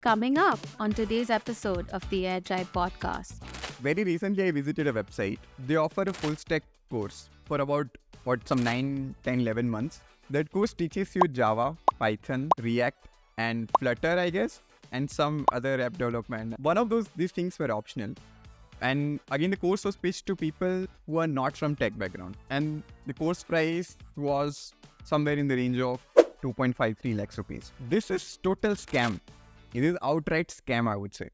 Coming up on today's episode of the Airtribe Podcast. Very recently, I visited a website. They offer a full stack course for about some 9, 10, 11 months. That course teaches you Java, Python, React, and Flutter, I guess, and some other app development. One of these things were optional. And again, the course was pitched to people who are not from tech background. And the course price was somewhere in the range of 2.53 lakhs rupees. This is total scam. It is outright scam, I would say.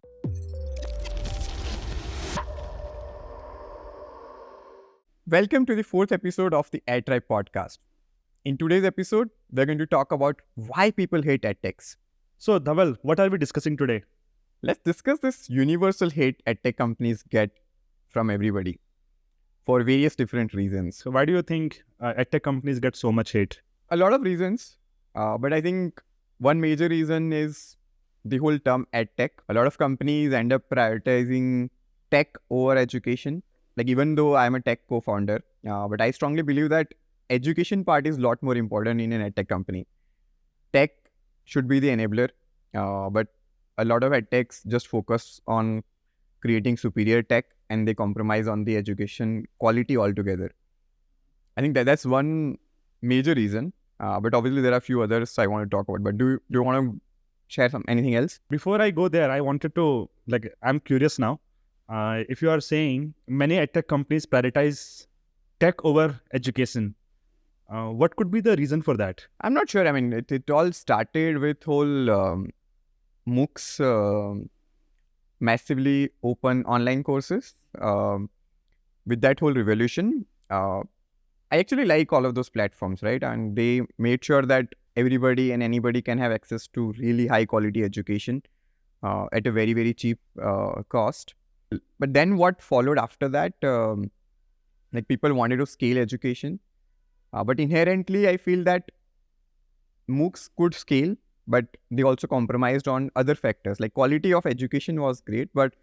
Welcome to the 4th episode of the Airtribe Podcast. In today's episode, we're going to talk about why people hate edtechs. So, Dhaval, what are we discussing today? Let's discuss this universal hate edtech companies get from everybody for various different reasons. So, why do you think edtech companies get so much hate? A lot of reasons, but I think one major reason is the whole term edtech. A lot of companies end up prioritizing tech over education. Like, even though I'm a tech co-founder, but I strongly believe that education part is a lot more important in an edtech company. Tech should be the enabler, but a lot of edtechs just focus on creating superior tech and they compromise on the education quality altogether. I think that's one major reason, but obviously there are a few others I want to talk about. But do you want to share anything else? Before I go there, I wanted to, I'm curious now. If you are saying many edtech companies prioritize tech over education, what could be the reason for that? I'm not sure. I mean, it all started with whole MOOCs, massively open online courses. With that whole revolution, I actually like all of those platforms, right? And they made sure that everybody and anybody can have access to really high quality education at a very, very cheap cost. But then what followed after that, people wanted to scale education. But inherently, I feel that MOOCs could scale, but they also compromised on other factors. Like, quality of education was great, but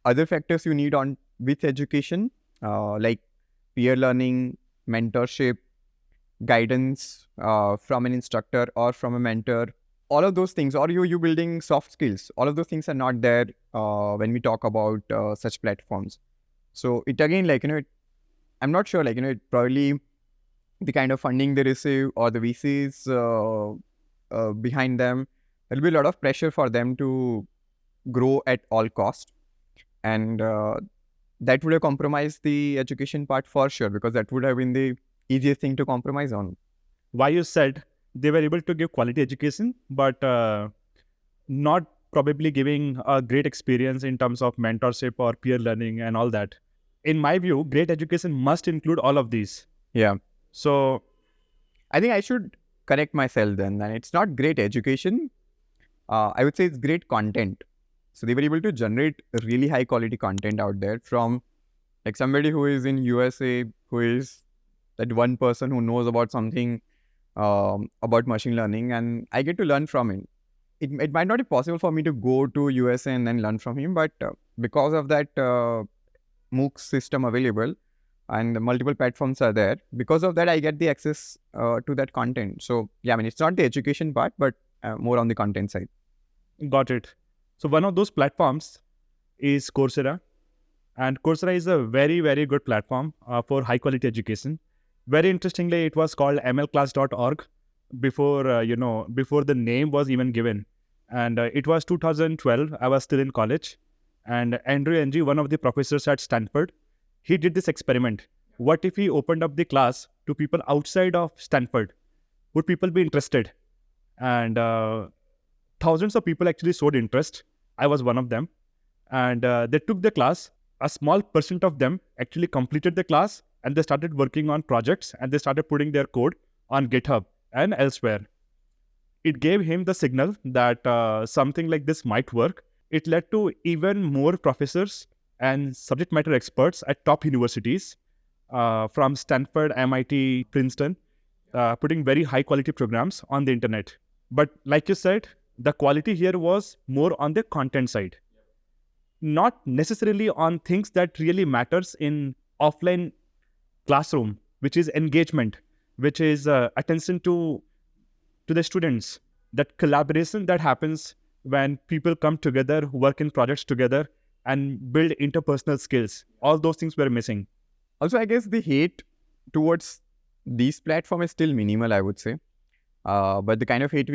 other factors you need on with education, like peer learning, mentorship, guidance from an instructor or from a mentor, all of those things, or you building soft skills, all of those things are not there when we talk about such platforms. So it again, I'm not sure, it probably the kind of funding they receive or the VCs behind them, there'll be a lot of pressure for them to grow at all cost. And that would have compromised the education part for sure, because that would have been the easiest thing to compromise on. Why you said they were able to give quality education, but not probably giving a great experience in terms of mentorship or peer learning and all that. In my view, great education must include all of these. Yeah. So I think I should correct myself then. And it's not great education. I would say it's great content. So they were able to generate really high quality content out there from like somebody who is in USA, who is that one person who knows about something about machine learning, and I get to learn from him. It might not be possible for me to go to USA and then learn from him, but because of that MOOC system available and the multiple platforms are there, because of that I get the access to that content. So yeah, I mean, it's not the education part, but more on the content side. Got it. So one of those platforms is Coursera, and Coursera is a very, very good platform for high quality education. Very interestingly, it was called mlclass.org before before the name was even given. And it was 2012. I was still in college, and Andrew Ng, one of the professors at Stanford, he did this experiment. What if he opened up the class to people outside of Stanford? Would people be interested? And thousands of people actually showed interest. I was one of them. And they took the class. A small percent of them actually completed the class, and they started working on projects, and they started putting their code on GitHub and elsewhere. It gave him the signal that something like this might work. It led to even more professors and subject matter experts at top universities from Stanford, MIT, Princeton, putting very high quality programs on the internet. But like you said, the quality here was more on the content side, not necessarily on things that really matters in offline classroom, which is engagement, which is attention to the students, that collaboration that happens when people come together, work in projects together, and build interpersonal skills. All those things were missing. Also, I guess the hate towards these platforms is still minimal, I would say. But the kind of hate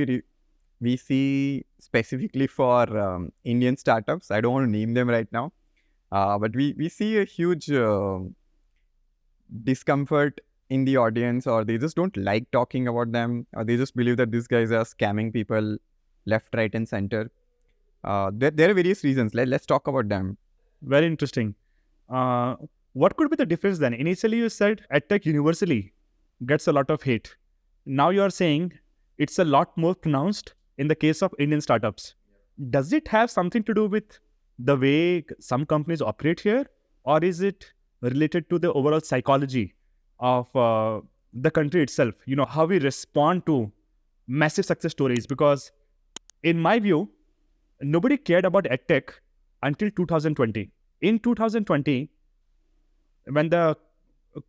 we see specifically for Indian startups, I don't want to name them right now, but we see a huge discomfort in the audience, or they just don't like talking about them, or they just believe that these guys are scamming people left, right, and center. There are various reasons. Let's talk about them. Very interesting. What could be the difference then? Initially, you said Edtech universally gets a lot of hate. Now you are saying it's a lot more pronounced in the case of Indian startups. Does it have something to do with the way some companies operate here, or is it related to the overall psychology of the country itself? How we respond to massive success stories? Because in my view, nobody cared about EdTech until 2020. In 2020, when the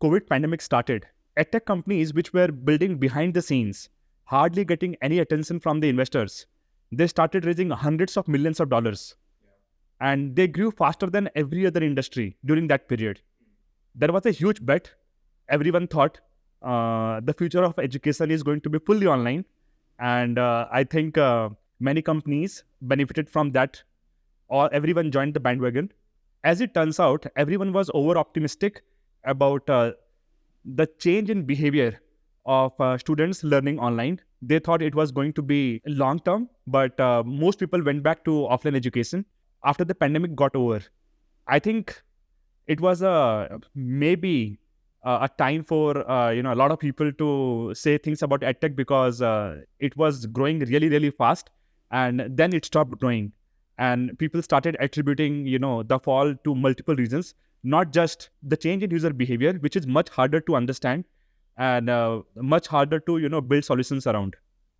COVID pandemic started, EdTech companies which were building behind the scenes, hardly getting any attention from the investors, they started raising hundreds of millions of dollars. And they grew faster than every other industry during that period. There was a huge bet. Everyone thought the future of education is going to be fully online. And I think many companies benefited from that, or everyone joined the bandwagon. As it turns out, everyone was over-optimistic about the change in behavior of students learning online. They thought it was going to be long-term, but most people went back to offline education after the pandemic got over. I think it was maybe a time for a lot of people to say things about EdTech, because it was growing really, really fast, and then it stopped growing. And people started attributing, the fall to multiple reasons, not just the change in user behavior, which is much harder to understand and much harder to, build solutions around.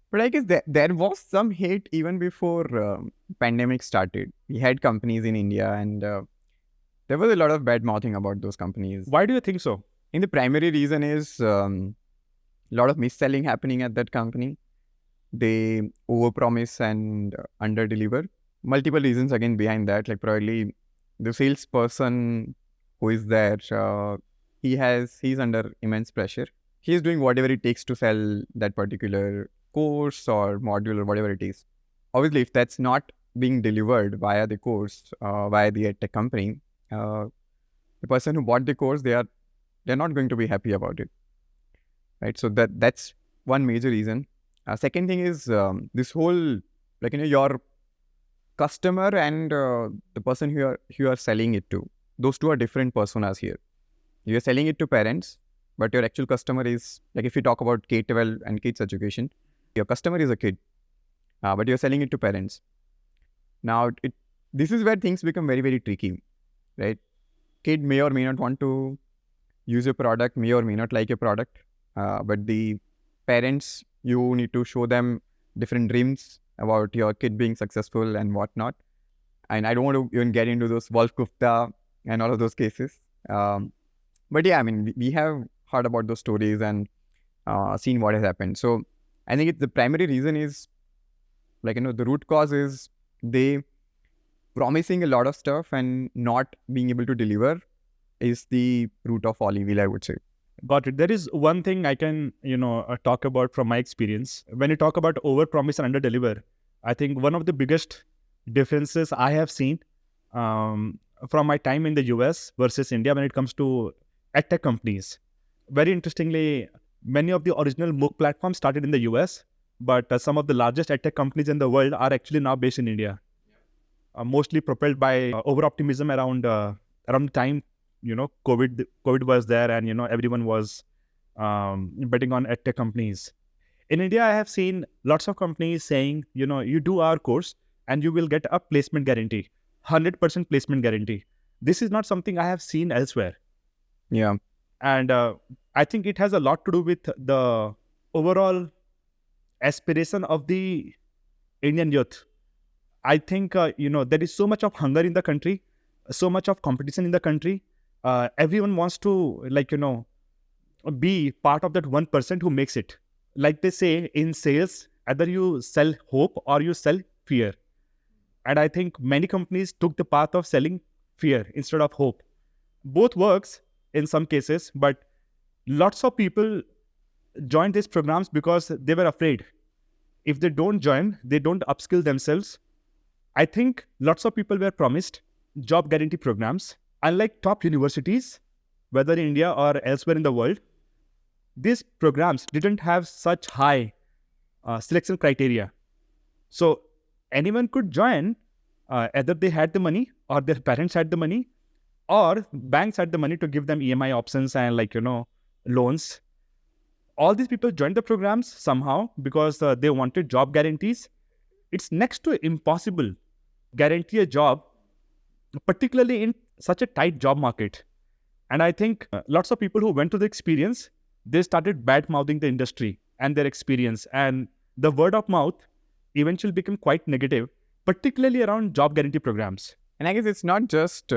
But I guess there was some hate even before pandemic started. We had companies in India, and there was a lot of bad mouthing about those companies. Why do you think so? And the primary reason is a lot of mis-selling happening at that company. They overpromise and underdeliver. Multiple reasons again behind that, like probably the salesperson who is there, he's under immense pressure. He's doing whatever it takes to sell that particular course or module or whatever it is. Obviously, if that's not being delivered via the course, via the EdTech company, the person who bought the course, they're not going to be happy about it, right? So that's one major reason. Second thing is this whole, your customer and the person who you are selling it to, those two are different personas here. You're selling it to parents, but your actual customer is, if you talk about K-12 and kids education, your customer is a kid, but you're selling it to parents. Now, this is where things become very, very tricky, right? Kid may or may not want to use a product, may or may not like a product, but the parents, you need to show them different dreams about your kid being successful and whatnot. And I don't want to even get into those Wolf Gupta and all of those cases. But yeah, we have heard about those stories and seen what has happened. So I think the primary reason is, the root cause is they promising a lot of stuff and not being able to deliver is the root of all evil, I would say. Got it. There is one thing I can, talk about from my experience. When you talk about over-promise and under-deliver, I think one of the biggest differences I have seen from my time in the US versus India when it comes to EdTech companies. Very interestingly, many of the original MOOC platforms started in the US, but some of the largest EdTech companies in the world are actually now based in India. Mostly propelled by over-optimism around the time COVID was there, and everyone was betting on EdTech companies. In India, I have seen lots of companies saying, you do our course and you will get a placement guarantee, 100% placement guarantee. This is not something I have seen elsewhere. Yeah. And I think it has a lot to do with the overall aspiration of the Indian youth. I think, there is so much of hunger in the country, so much of competition in the country. Everyone wants to, be part of that 1% who makes it. Like they say in sales, either you sell hope or you sell fear. And I think many companies took the path of selling fear instead of hope. Both works in some cases, but lots of people joined these programs because they were afraid. If they don't join, they don't upskill themselves. I think lots of people were promised job guarantee programs. Unlike top universities, whether in India or elsewhere in the world, these programs didn't have such high selection criteria. So anyone could join, either they had the money or their parents had the money or banks had the money to give them EMI options and loans. All these people joined the programs somehow because they wanted job guarantees. It's next to impossible guarantee a job, particularly in such a tight job market. And I think lots of people who went to the experience, they started bad-mouthing the industry and their experience. And the word of mouth eventually became quite negative, particularly around job guarantee programs. And I guess it's not just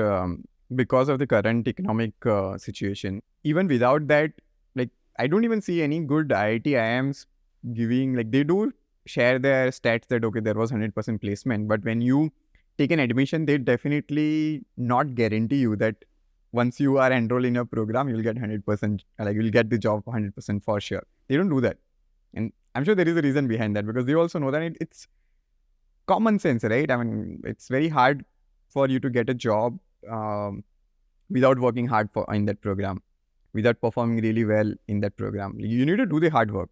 because of the current economic situation. Even without that, I don't even see any good IIT IIMs giving, they do share their stats that, okay, there was 100% placement. But when you take an admission, they definitely not guarantee you that once you are enrolled in a program, you'll get 100%, you'll get the job 100% for sure. They don't do that. And I'm sure there is a reason behind that, because they also know that it's common sense, right? I mean, it's very hard for you to get a job without working hard in that program, without performing really well in that program. You need to do the hard work.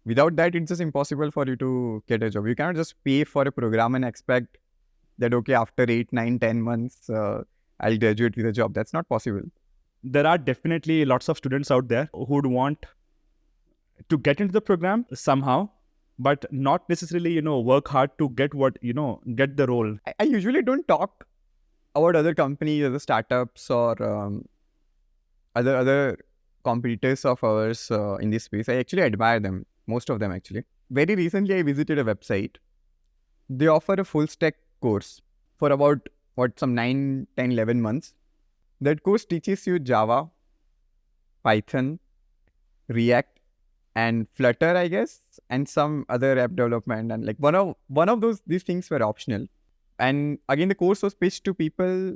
Without that, it's just impossible for you to get a job. You cannot just pay for a program and expect that, okay, after 8, 9, 10 months, I'll graduate with a job. That's not possible. There are definitely lots of students out there who would want to get into the program somehow, but not necessarily, work hard to get get the role. I usually don't talk about other companies, other startups, or other competitors of ours in this space. I actually admire them, most of them actually. Very recently, I visited a website. They offer a full stack course for about, some 9, 10, 11 months. That course teaches you Java, Python, React, and Flutter, I guess, and some other app development. And one of these things were optional. And again, the course was pitched to people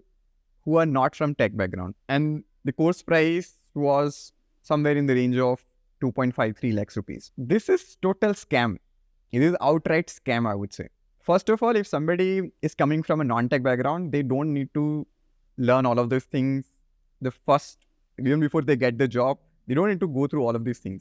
who are not from tech background. And the course price was somewhere in the range of 2.53 lakhs rupees. This is total scam. It is outright scam, I would say. First of all, if somebody is coming from a non-tech background, they don't need to learn all of those things. Even before they get the job, they don't need to go through all of these things.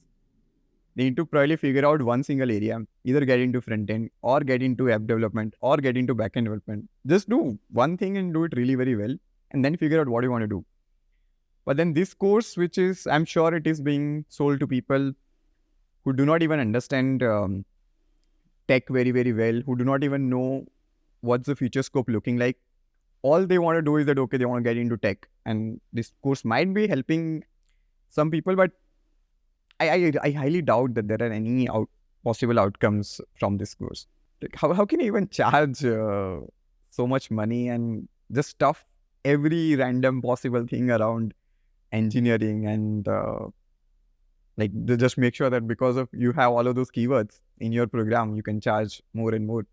They need to probably figure out one single area, either get into front-end or get into app development or get into back-end development. Just do one thing and do it really very well, and then figure out what you want to do. But then this course, which is, I'm sure it is being sold to people who do not even understand tech very, very well, who do not even know what's the future scope looking like. All they want to do is that, okay, they want to get into tech. And this course might be helping some people, but I highly doubt that there are any possible outcomes from this course. How can you even charge so much money and just stuff every random possible thing around engineering and just make sure that because of you have all of those keywords in your program, you can charge more and more.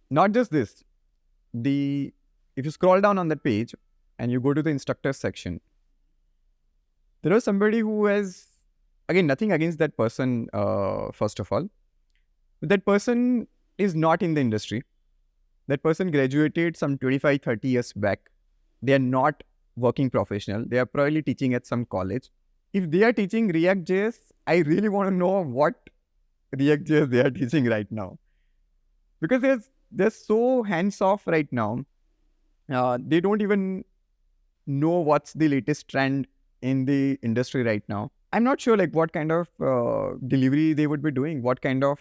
Not just this, if you scroll down on that page and you go to the instructors section, there was somebody who has, again, nothing against that person, first of all, but that person is not in the industry. That person graduated some 25, 30 years back. They are not working professional. They are probably teaching at some college. If they are teaching React.js, I really want to know what React.js they are teaching right now. Because they're so hands-off right now. They don't even know what's the latest trend in the industry right now. I'm not sure what kind of delivery they would be doing, what kind of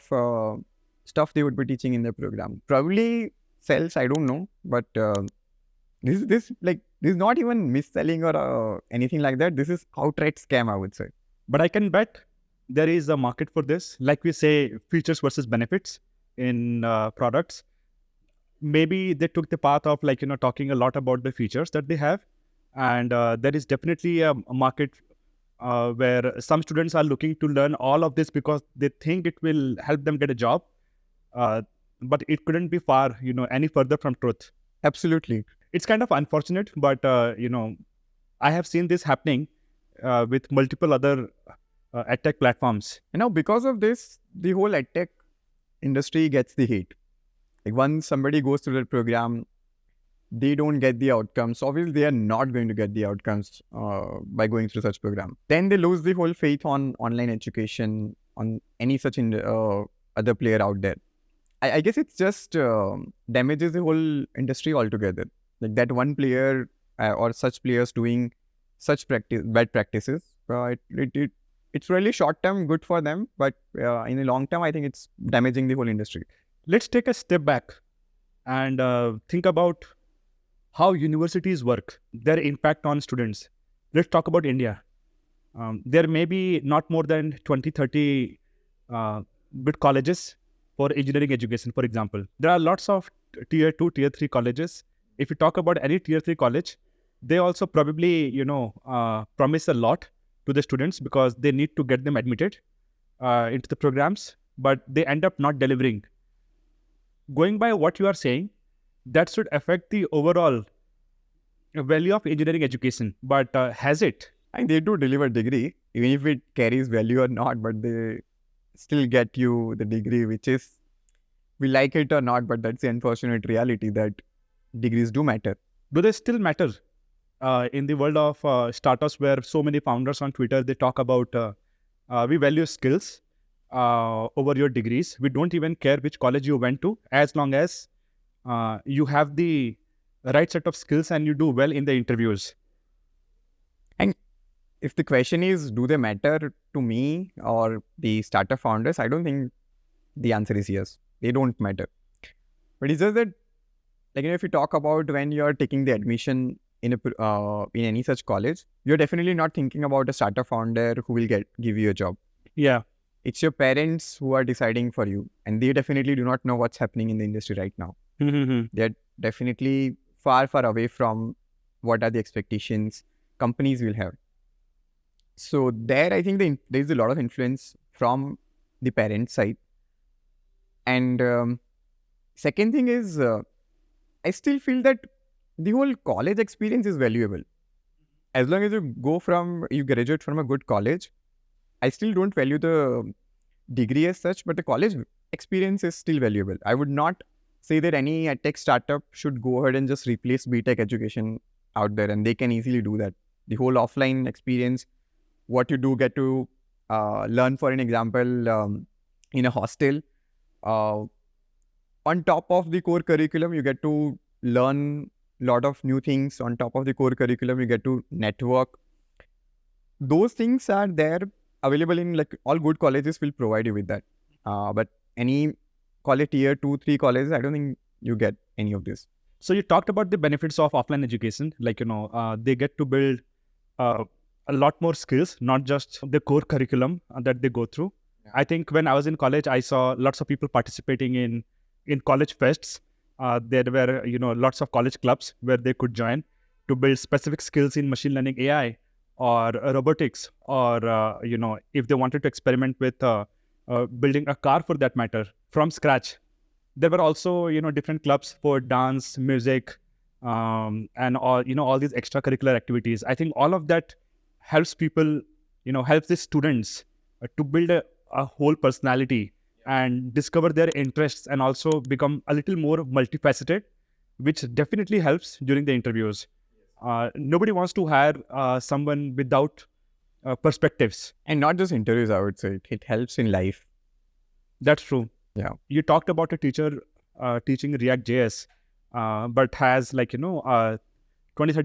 stuff they would be teaching in the program. Probably sales, I don't know, but this is not even mis-selling or anything like that. This is outright scam, I would say. But I can bet there is a market for this. Like we say, features versus benefits in products. Maybe they took the path of talking a lot about the features that they have. And there is definitely a market where some students are looking to learn all of this because they think it will help them get a job. but it couldn't be far, any further from truth. Absolutely. It's kind of unfortunate, but I have seen this happening with multiple other edtech platforms. And now because of this, the whole edtech industry gets the hate. Like once somebody goes through that program, they don't get the outcomes. Obviously, they are not going to get the outcomes by going through such program. Then they lose the whole faith on online education, on any such other player out there. I guess it's just damages the whole industry altogether. Like that one player or such players doing such bad practices. It's really short term good for them, but in the long term, I think it's damaging the whole industry. Let's take a step back and think about how universities work, their impact on students. Let's talk about India. There may be not more than 20, 30 good colleges for engineering education, for example. There are lots of tier 2, tier 3 colleges. If you talk about any tier 3 college, they also probably, promise a lot to the students because they need to get them admitted into the programs, but they end up not delivering. Going by what you are saying, that should affect the overall value of engineering education. But has it? And they do deliver degree, even if it carries value or not, but they still get you the degree, which is, we like it or not, but that's the unfortunate reality that degrees do matter. Do they still matter in the world of startups where so many founders on Twitter, they talk about we value skills over your degrees. We don't even care which college you went to, as long as you have the right set of skills and you do well in the interviews. And if the question is, do they matter to me or the startup founders? I don't think the answer is yes. They don't matter. But it's just that, like, if you talk about when you're taking the admission in any such college, you're definitely not thinking about a startup founder who will give you a job. Yeah. It's your parents who are deciding for you, and they definitely do not know what's happening in the industry right now. They're definitely far away from what are the expectations companies will have. So there, I think there's a lot of influence from the parent side. And second thing is, I still feel that the whole college experience is valuable. As long as you graduate from a good college, I still don't value the degree as such, but the college experience is still valuable. I would not say that any tech startup should go ahead and just replace BTech education out there, and they can easily do that. The whole offline experience, what you do get to learn, for an example, in a hostel, on top of the core curriculum, you get to learn a lot of new things. On top of the core curriculum, you get to network. Those things are there, available in, like, all good colleges will provide you with that. But any college, tier 2, 3 colleges, I don't think you get any of this. So you talked about the benefits of offline education, like, they get to build a lot more skills, not just the core curriculum that they go through. Yeah. I think when I was in college, I saw lots of people participating in college fests. There were, lots of college clubs where they could join to build specific skills in machine learning, AI, or robotics, or, if they wanted to experiment with building a car, for that matter, from scratch. There were also, different clubs for dance, music, and all these extracurricular activities. I think all of that helps people, helps the students to build a whole personality and discover their interests, and also become a little more multifaceted, which definitely helps during the interviews. Nobody wants to hire someone without perspectives. And not just interviews, I would say. It helps in life. That's true. Yeah. You talked about a teacher teaching React.js, but has 20-30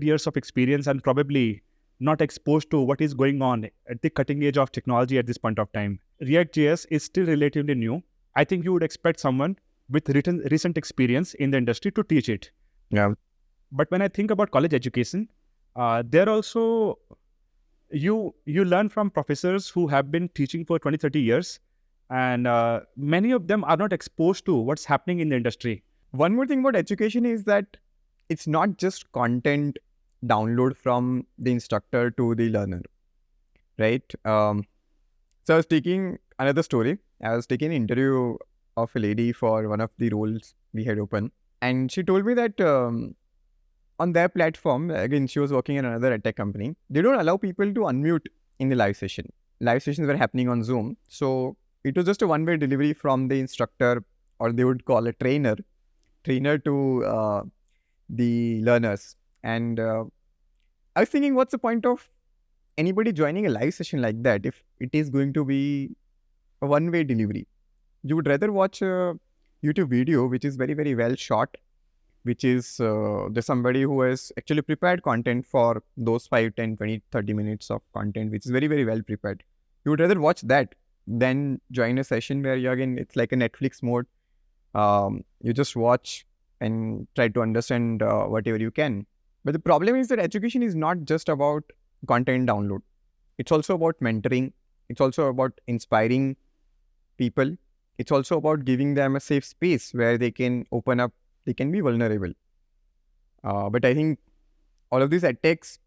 years of experience and probably not exposed to what is going on at the cutting edge of technology at this point of time. React.js is still relatively new. I think you would expect someone with recent experience in the industry to teach it. Yeah. But when I think about college education, there also, you learn from professors who have been teaching for 20-30 years, and many of them are not exposed to what's happening in the industry. One more thing about education is that it's not just content download from the instructor to the learner, right? So I was taking another story. I was taking an interview of a lady for one of the roles we had open. And she told me that on their platform, again, she was working in another Edtech company. They don't allow people to unmute in the live session. Live sessions were happening on Zoom. So it was just a one-way delivery from the instructor, or they would call a trainer to the learners. And I was thinking, what's the point of anybody joining a live session like that if it is going to be a one-way delivery? You would rather watch a YouTube video which is very, very well shot, which is there's somebody who has actually prepared content for those 5, 10, 20, 30 minutes of content, which is very, very well prepared. You would rather watch that than join a session where it's like a Netflix mode. You just watch and try to understand whatever you can. But the problem is that education is not just about content download. It's also about mentoring. It's also about inspiring people. It's also about giving them a safe space where they can open up, they can be vulnerable. But I think all of these edtechs,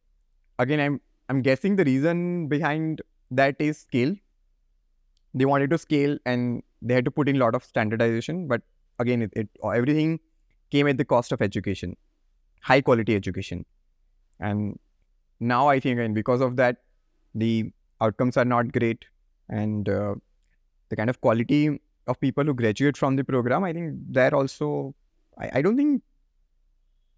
again, I'm guessing the reason behind that is scale. They wanted to scale and they had to put in a lot of standardization. But again, everything came at the cost of education, high quality education. And now I think, and because of that, the outcomes are not great. And the kind of quality of people who graduate from the program, I think they're also, I don't think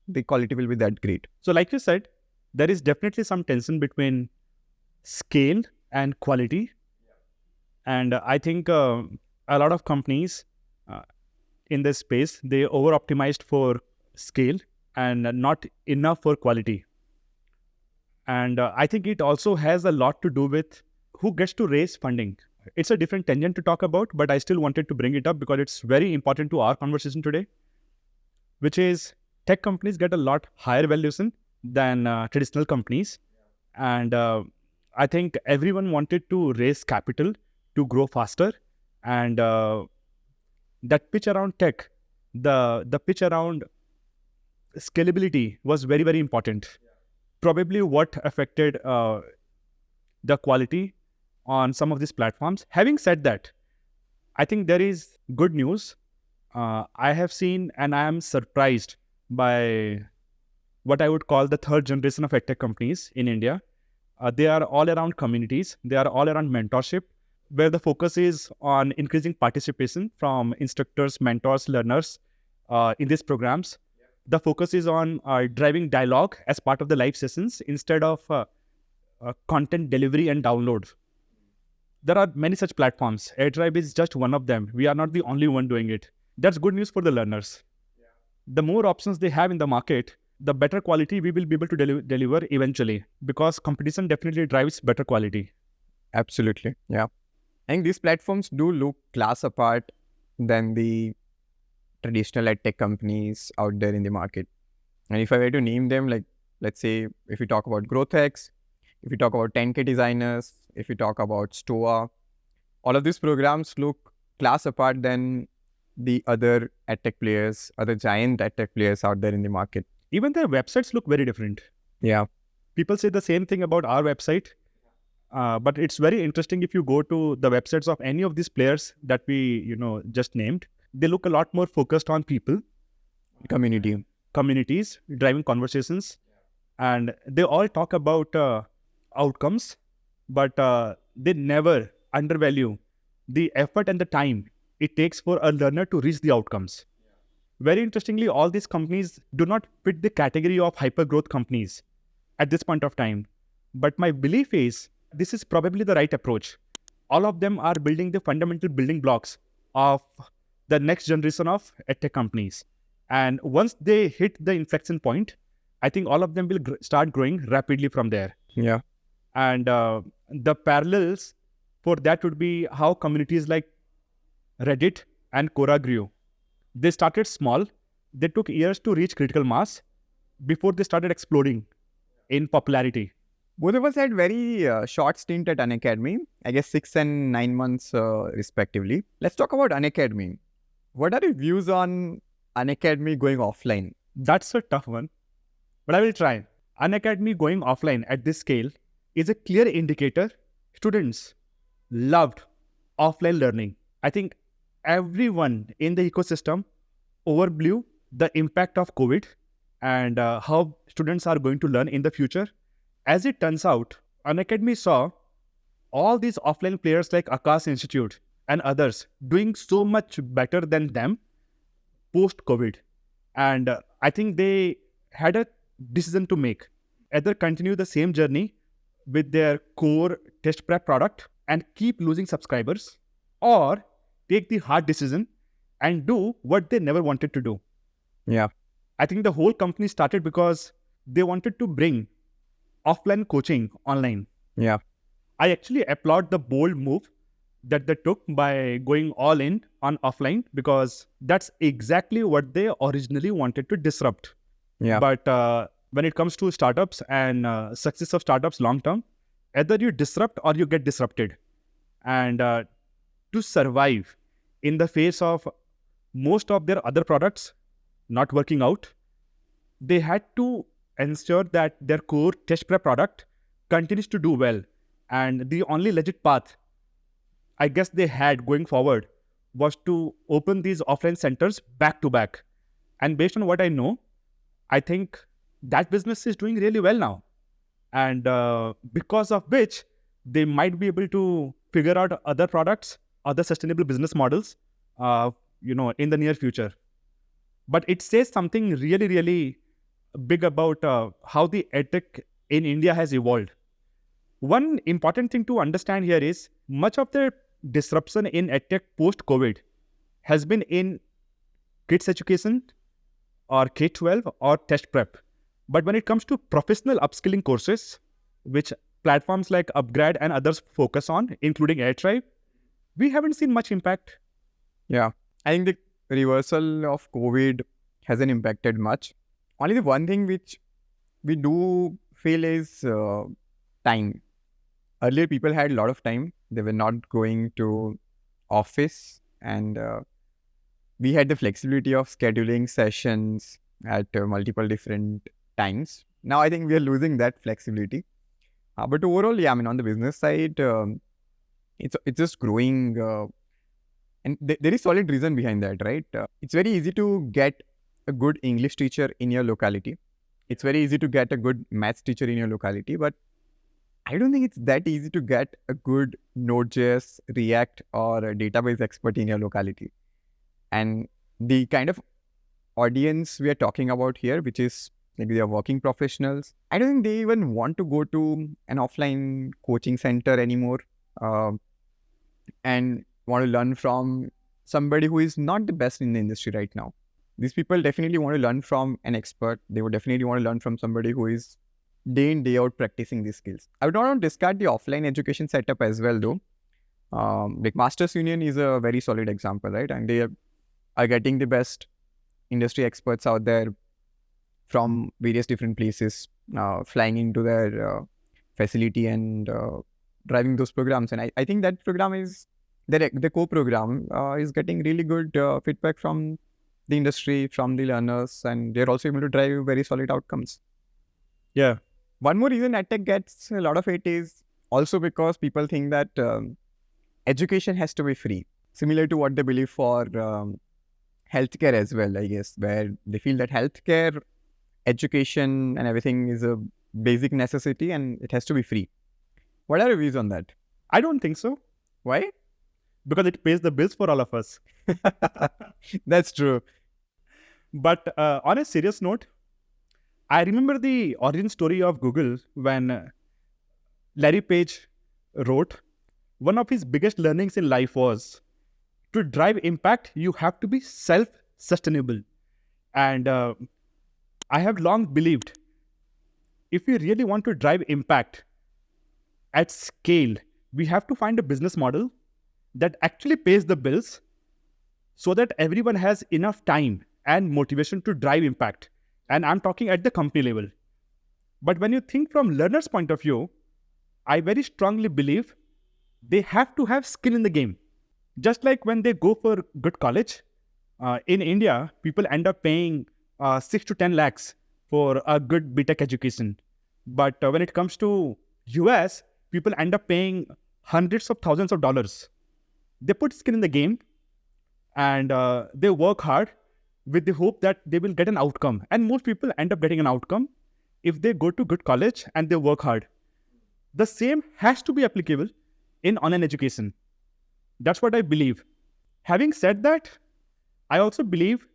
the quality will be that great. So like you said, there is definitely some tension between scale and quality. And I think a lot of companies in this space, they over-optimized for scale and not enough for quality. And I think it also has a lot to do with who gets to raise funding. It's a different tangent to talk about, but I still wanted to bring it up because it's very important to our conversation today, which is tech companies get a lot higher valuation than traditional companies. And I think everyone wanted to raise capital to grow faster. And that pitch around tech, the pitch around scalability was very, very important. Probably what affected the quality on some of these platforms. Having said that, I think there is good news. I have seen and I am surprised by what I would call the third generation of edtech companies in India. They are all around communities. They are all around mentorship, where the focus is on increasing participation from instructors, mentors, learners in these programs. The focus is on driving dialogue as part of the live sessions instead of content delivery and download. There are many such platforms. Airtribe is just one of them. We are not the only one doing it. That's good news for the learners. The more options they have in the market, the better quality we will be able to deliver eventually, because competition definitely drives better quality. Absolutely. Yeah. I think these platforms do look class apart than the traditional edtech companies out there in the market. And if I were to name them, like, let's say, if we talk about GrowthX, if we talk about 10K designers, if we talk about Stoa, all of these programs look class apart than the other edtech players, other giant edtech players out there in the market. Even their websites look very different. Yeah. People say the same thing about our website. But it's very interesting if you go to the websites of any of these players that we, just named. They look a lot more focused on people, communities, driving conversations, and they all talk about outcomes, but they never undervalue the effort and the time it takes for a learner to reach the outcomes. Very interestingly, all these companies do not fit the category of hyper-growth companies at this point of time. But my belief is this is probably the right approach. All of them are building the fundamental building blocks of the next generation of edtech companies. And once they hit the inflection point, I think all of them will start growing rapidly from there. Yeah. And the parallels for that would be how communities like Reddit and Quora grew. They started small. They took years to reach critical mass before they started exploding in popularity. Both of us had very short stint at Unacademy, I guess 6 and 9 months respectively. Let's talk about Unacademy. What are your views on Unacademy going offline? That's a tough one, but I will try. Unacademy going offline at this scale is a clear indicator students loved offline learning. I think everyone in the ecosystem overblew the impact of COVID and how students are going to learn in the future. As it turns out, Unacademy saw all these offline players like Akash Institute and others doing so much better than them post-COVID. And I think they had a decision to make. Either continue the same journey with their core test prep product and keep losing subscribers, or take the hard decision and do what they never wanted to do. Yeah. I think the whole company started because they wanted to bring offline coaching online. Yeah. I actually applaud the bold move that they took by going all in on offline, because that's exactly what they originally wanted to disrupt. Yeah. But when it comes to startups and success of startups long term, either you disrupt or you get disrupted. And to survive in the face of most of their other products not working out, they had to ensure that their core test prep product continues to do well. And the only legit path I guess they had going forward was to open these offline centers back to back. And based on what I know, I think that business is doing really well now. And because of which, they might be able to figure out other products, other sustainable business models, in the near future. But it says something really, really big about how the edtech in India has evolved. One important thing to understand here is much of the disruption in edtech post-COVID has been in kids education or K-12 or test prep. But when it comes to professional upskilling courses, which platforms like Upgrad and others focus on, including Airtribe, we haven't seen much impact. Yeah. I think the reversal of COVID hasn't impacted much. Only the one thing which we do feel is time. Earlier, people had a lot of time. They were not going to office, and we had the flexibility of scheduling sessions at multiple different times. Now, I think we are losing that flexibility. But overall, yeah, I mean, on the business side, it's just growing. And there is solid reason behind that, right? It's very easy to get a good English teacher in your locality. It's very easy to get a good maths teacher in your locality, but I don't think it's that easy to get a good Node.js, React, or a database expert in your locality. And the kind of audience we are talking about here, which is maybe they are working professionals, I don't think they even want to go to an offline coaching center anymore and want to learn from somebody who is not the best in the industry right now. These people definitely want to learn from an expert. They would definitely want to learn from somebody who is day in, day out practicing these skills. I would not want to discard the offline education setup as well, though. Like Masters Union is a very solid example, right? And they are getting the best industry experts out there from various different places, flying into their facility and driving those programs. And I think that program is, the co-program is getting really good feedback from the industry, from the learners, and they're also able to drive very solid outcomes. Yeah. One more reason EdTech gets a lot of it is also because people think that education has to be free, similar to what they believe for healthcare as well, I guess, where they feel that healthcare, education and everything is a basic necessity and it has to be free. What are your views on that? I don't think so. Why? Because it pays the bills for all of us. That's true. But on a serious note, I remember the origin story of Google when Larry Page wrote, one of his biggest learnings in life was, to drive impact, you have to be self-sustainable. And I have long believed, if we really want to drive impact at scale, we have to find a business model that actually pays the bills so that everyone has enough time and motivation to drive impact. And I'm talking at the company level. But when you think from learners' point of view, I very strongly believe they have to have skin in the game. Just like when they go for good college, in India, people end up paying 6 to 10 lakhs for a good BTech education. But when it comes to US, people end up paying hundreds of thousands of dollars. They put skin in the game and they work hard with the hope that they will get an outcome. And most people end up getting an outcome if they go to good college and they work hard. The same has to be applicable in online education. That's what I believe. Having said that, I also believe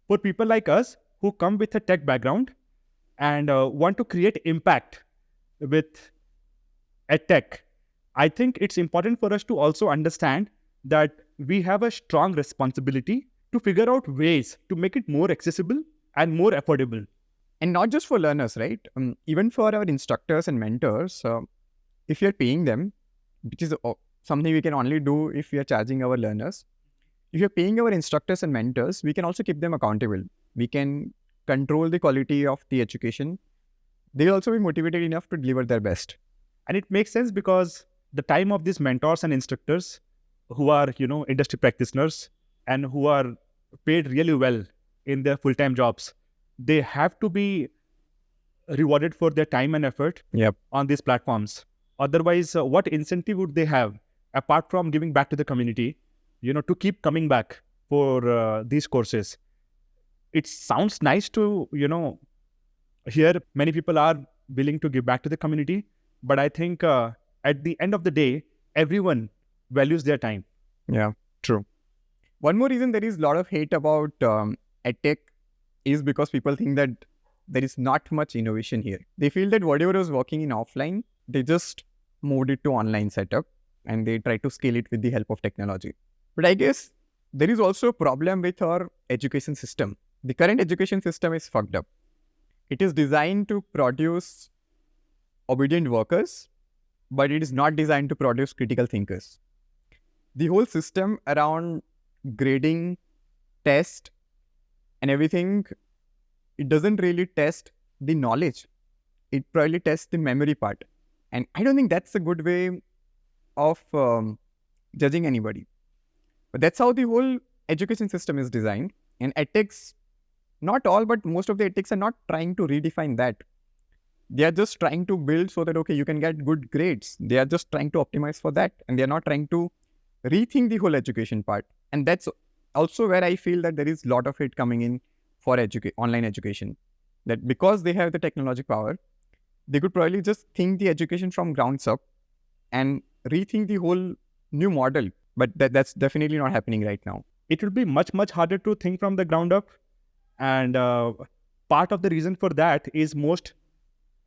for people like us who come with a tech background and want to create impact with Edtech, I think it's important for us to also understand that we have a strong responsibility to figure out ways to make it more accessible and more affordable. And not just for learners, right? Even for our instructors and mentors, if you're paying them, which is something we can only do if we are charging our learners. If you're paying our instructors and mentors, we can also keep them accountable. We can control the quality of the education. They'll also be motivated enough to deliver their best. And it makes sense because the time of these mentors and instructors who are, industry practitioners and who are paid really well in their full-time jobs, they have to be rewarded for their time and effort on these platforms. Otherwise, what incentive would they have apart from giving back to the community, to keep coming back for these courses? It sounds nice to, hear many people are willing to give back to the community. But I think at the end of the day, everyone values their time. Yeah, true. One more reason there is a lot of hate about EdTech is because people think that there is not much innovation here. They feel that whatever was working in offline, they just moved it to online setup and they try to scale it with the help of technology. But I guess there is also a problem with our education system. The current education system is fucked up. It is designed to produce obedient workers, but it is not designed to produce critical thinkers. The whole system around grading, test, and everything, it doesn't really test the knowledge. It probably tests the memory part. And I don't think that's a good way of judging anybody. But that's how the whole education system is designed. And edtechs, not all, but most of the edtechs are not trying to redefine that. They are just trying to build so that, okay, you can get good grades. They are just trying to optimize for that. And they are not trying to rethink the whole education part. And that's also where I feel that there is a lot of it coming in for online education. That because they have the technological power, they could probably just think the education from grounds up and rethink the whole new model. But that's definitely not happening right now. It will be much, much harder to think from the ground up. And part of the reason for that is most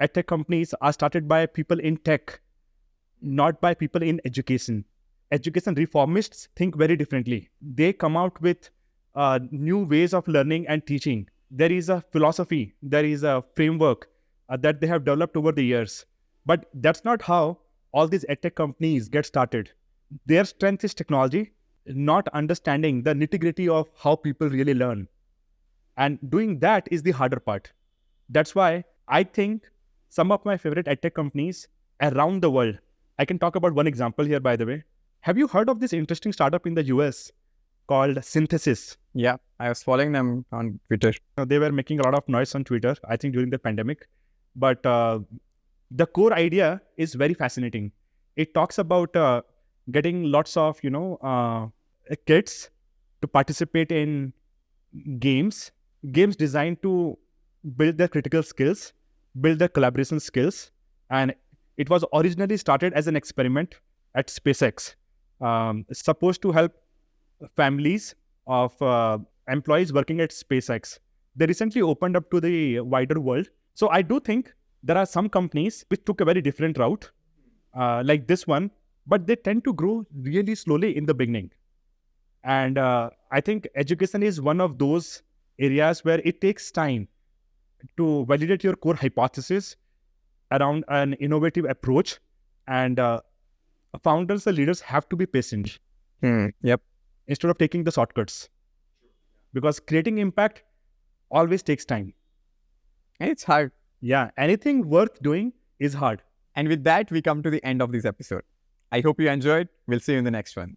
edtech companies are started by people in tech, not by people in education. Education reformists think very differently. They come out with new ways of learning and teaching. There is a philosophy, there is a framework that they have developed over the years. But that's not how all these edtech companies get started. Their strength is technology, not understanding the nitty-gritty of how people really learn. And doing that is the harder part. That's why I think some of my favorite edtech companies around the world, I can talk about one example here, by the way. Have you heard of this interesting startup in the US called Synthesis? Yeah, I was following them on Twitter. They were making a lot of noise on Twitter, I think during the pandemic. But the core idea is very fascinating. It talks about getting lots of, kids to participate in games designed to build their critical skills, build their collaboration skills. And it was originally started as an experiment at SpaceX, supposed to help families of employees working at SpaceX. They recently opened up to the wider world. So I do think there are some companies which took a very different route, like this one, but they tend to grow really slowly in the beginning. And I think education is one of those areas where it takes time to validate your core hypothesis around an innovative approach. And founders and leaders have to be patient. Instead of taking the shortcuts. Because creating impact always takes time. And it's hard. Yeah, anything worth doing is hard. And with that, we come to the end of this episode. I hope you enjoyed. We'll see you in the next one.